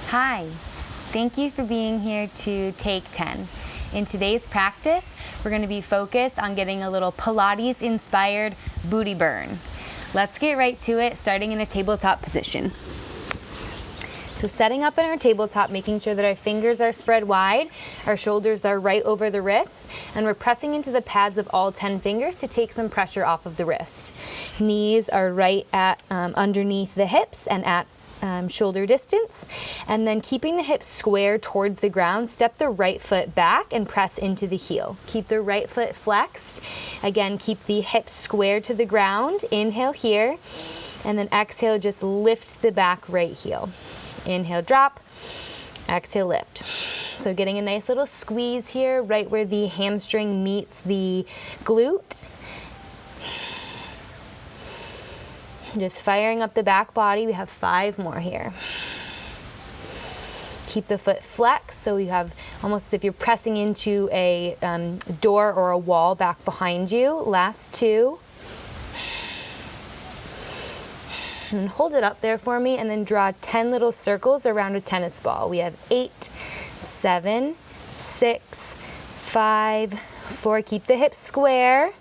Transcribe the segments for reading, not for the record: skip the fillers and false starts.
Hi, thank you for being here to Take 10. In today's practice, we're going to be focused on getting a little Pilates-inspired booty burn. Let's get right to it, starting in a tabletop position. So setting up in our tabletop, making sure that our fingers are spread wide, our shoulders are right over the wrists, and we're pressing into the pads of all 10 fingers to take some pressure off of the wrist. Knees are right at underneath the hips and at shoulder distance, and then keeping the hips square towards the ground, step the right foot back and press into the heel. Keep the right foot flexed. Again, keep the hips square to the ground. Inhale here, and then exhale, just lift the back right heel. Inhale, drop, exhale, lift. So getting a nice little squeeze here, right where the hamstring meets the glute. Just firing up the back body. We have 5 more here. Keep the foot flexed, so you have almost as if you're pressing into a door or a wall back behind you. Last 2. And hold it up there for me, and then draw 10 little circles around a tennis ball. We have 8, 7, 6, 5, 4. Keep the hips square.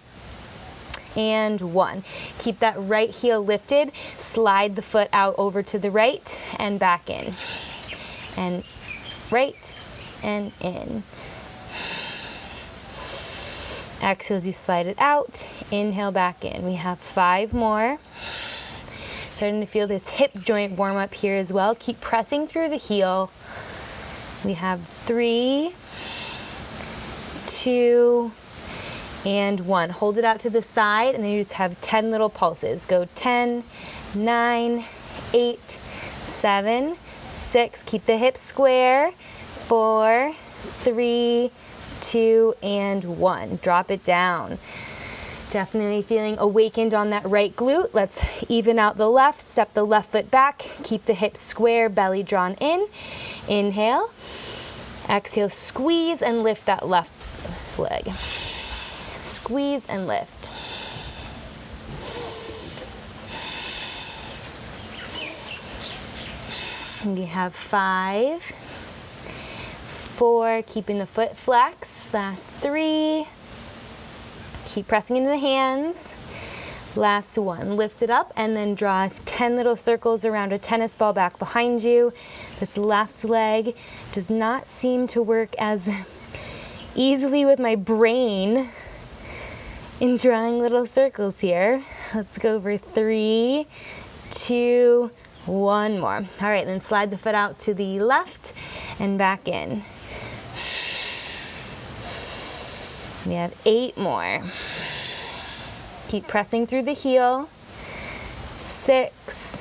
And 1. Keep that right heel lifted. Slide the foot out over to the right and back in. And right and in. Exhale as you slide it out. Inhale back in. We have 5 more. Starting to feel this hip joint warm up here as well. Keep pressing through the heel. We have 3, 2, and 1. Hold it out to the side, and then you just have 10 little pulses. Go 10, 9, 8, 7, 6. Keep the hips square. 4, 3, 2, and 1. Drop it down. Definitely feeling awakened on that right glute. Let's even out the left. Step the left foot back. Keep the hips square, belly drawn in. Inhale. Exhale, squeeze and lift that left leg. Squeeze and lift. We have 5, 4, keeping the foot flexed. Last 3. Keep pressing into the hands. Last 1. Lift it up and then draw 10 little circles around a tennis ball back behind you. This left leg does not seem to work as easily with my brain in drawing little circles here. Let's go for 3, 2, 1 more. All right, then slide the foot out to the left and back in. We have 8 more. Keep pressing through the heel. 6,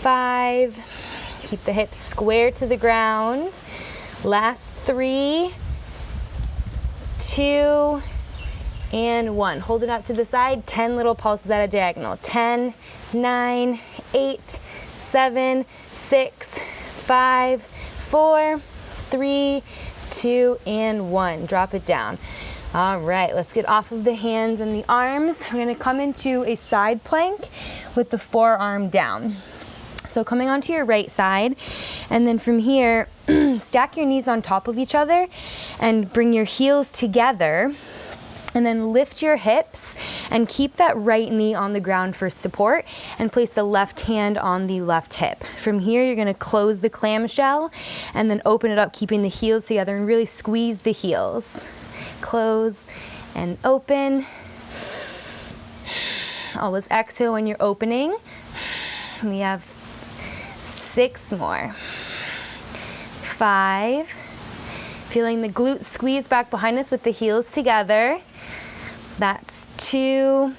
5. Keep the hips square to the ground. Last 3, 2, and 1. Hold it out to the side. 10 little pulses at a diagonal. 10, 9, 8, 7, 6, 5, 4, 3, 2, and 1. Drop it down. All right, let's get off of the hands and the arms. We're going to come into a side plank with the forearm down. So coming onto your right side, and then from here, stack your knees on top of each other and bring your heels together. And then lift your hips and keep that right knee on the ground for support, and place the left hand on the left hip. From here, you're gonna close the clamshell and then open it up, keeping the heels together, and really squeeze the heels. Close and open. Always exhale when you're opening. We have 6 more. 5. Feeling the glutes squeeze back behind us with the heels together. That's 2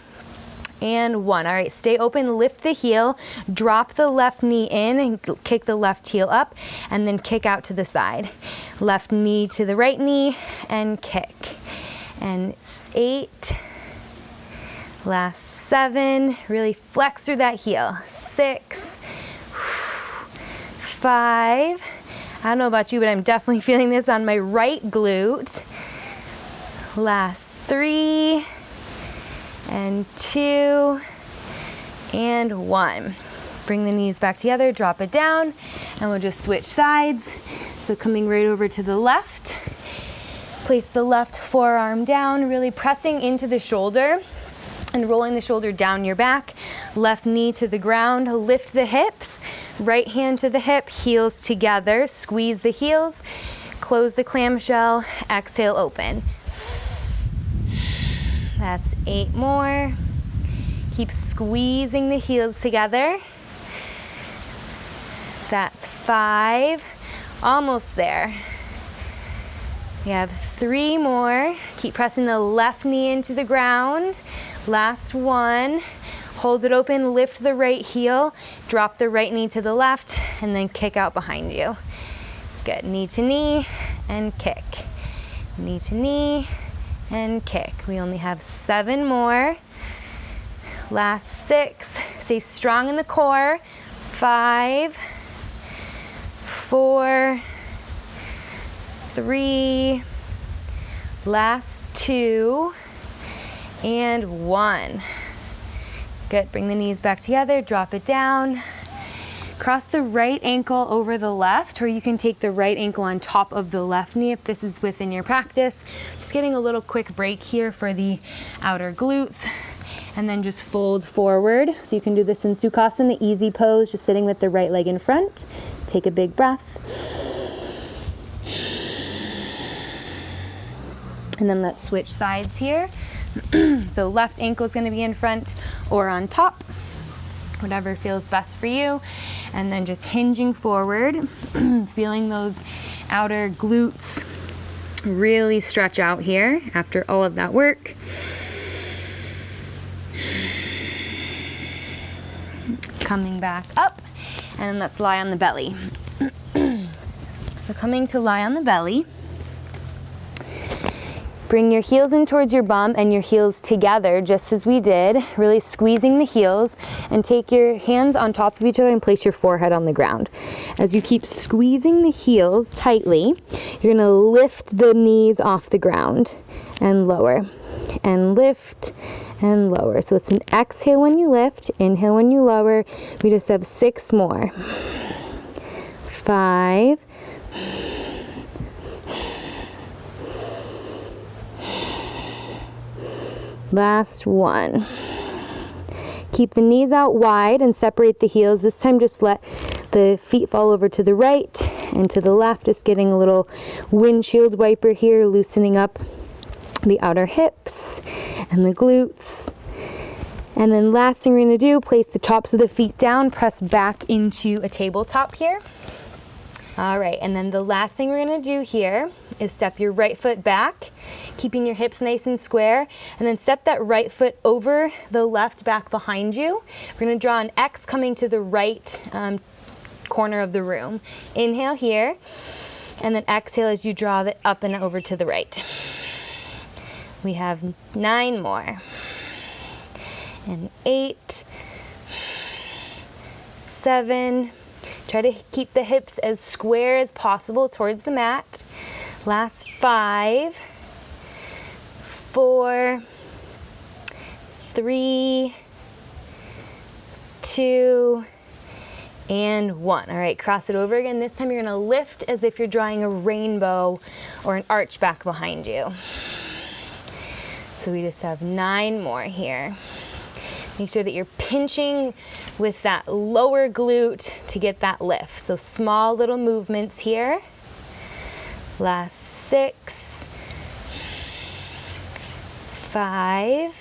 and 1. All right, stay open, lift the heel, drop the left knee in and kick the left heel up, and then kick out to the side. Left knee to the right knee and kick. And 8. Last 7. Really flex through that heel. 6. 5. I don't know about you, but I'm definitely feeling this on my right glute. Last 3, and 2, and 1. Bring the knees back together, drop it down, and we'll just switch sides. So coming right over to the left, place the left forearm down, really pressing into the shoulder and rolling the shoulder down your back. Left knee to the ground, lift the hips, right hand to the hip, heels together, squeeze the heels, close the clamshell, exhale, open. That's 8 more. Keep squeezing the heels together. That's 5, almost there. We have 3 more. Keep pressing the left knee into the ground. Last one. Hold it open, lift the right heel, drop the right knee to the left, and then kick out behind you. Good, knee to knee, and kick. Knee to knee, and kick. We only have 7 more. Last 6. Stay strong in the core. 5, 4, 3, last 2, and 1. Good, bring the knees back together, drop it down. Cross the right ankle over the left, or you can take the right ankle on top of the left knee if this is within your practice. Just getting a little quick break here for the outer glutes. And then just fold forward. So you can do this in Sukhasana, easy pose, just sitting with the right leg in front. Take a big breath. And then let's switch sides here. So left ankle is going to be in front or on top, whatever feels best for you. And then just hinging forward, feeling those outer glutes really stretch out here after all of that work. Coming back up, and let's lie on the belly. So coming to lie on the belly, bring your heels in towards your bum and your heels together, just as we did, really squeezing the heels, and take your hands on top of each other and place your forehead on the ground. As you keep squeezing the heels tightly, you're gonna lift the knees off the ground and lower, and lift and lower. So it's an exhale when you lift, inhale when you lower. We just have 6 more. 5, 'Last one. Keep the knees out wide and separate the heels. This time just let the feet fall over to the right and to the left. Just getting a little windshield wiper here, loosening up the outer hips and the glutes. And then last thing we're going to do, place the tops of the feet down, press back into a tabletop here. All right, and then the last thing we're going to do here is step your right foot back, keeping your hips nice and square, and then step that right foot over the left back behind you. We're going to draw an X coming to the right corner of the room. Inhale here, and then exhale as you draw it up and over to the right. We have 9 more, and 8, 7. Try to keep the hips as square as possible towards the mat. Last 5, 4, 3, 2, and 1. All right, cross it over again. This time you're gonna lift as if you're drawing a rainbow or an arch back behind you. So we just have 9 more here. Make sure that you're pinching with that lower glute to get that lift. So small little movements here. Last 6, 5,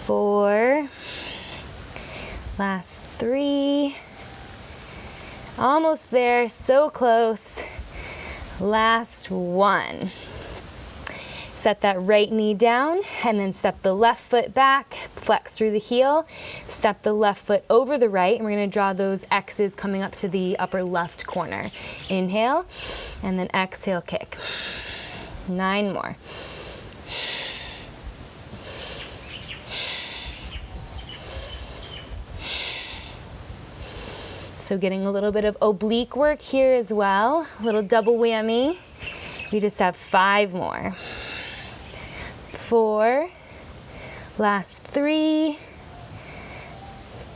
4, last 3, almost there, so close. Last 1. Set that right knee down and then step the left foot back, flex through the heel, step the left foot over the right, and we're going to draw those X's coming up to the upper left corner. Inhale, and then exhale, kick. 9 more. So getting a little bit of oblique work here as well, a little double whammy. We just have 5 more. 4, last 3,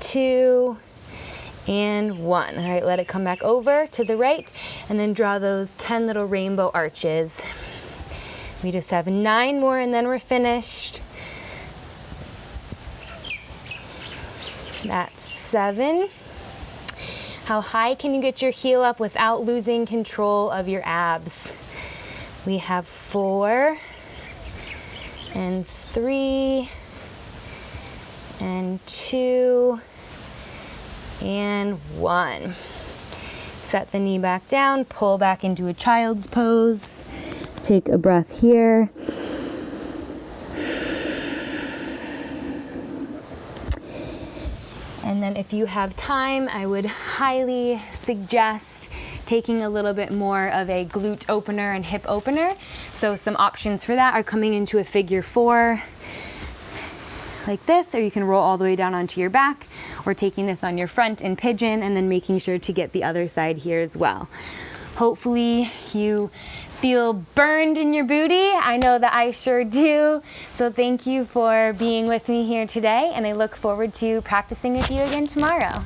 2, and 1. All right, let it come back over to the right, and then draw those 10 little rainbow arches. We just have 9 more, and then we're finished. That's 7. How high can you get your heel up without losing control of your abs? We have 4, and 3, and 2, and 1. Set the knee back down, pull back into a child's pose. Take a breath here. And then if you have time, I would highly suggest taking a little bit more of a glute opener and hip opener. So some options for that are coming into a figure 4 like this, or you can roll all the way down onto your back, or taking this on your front and pigeon, and then making sure to get the other side here as well. Hopefully you feel burned in your booty. I know that I sure do. So thank you for being with me here today, and I look forward to practicing with you again tomorrow.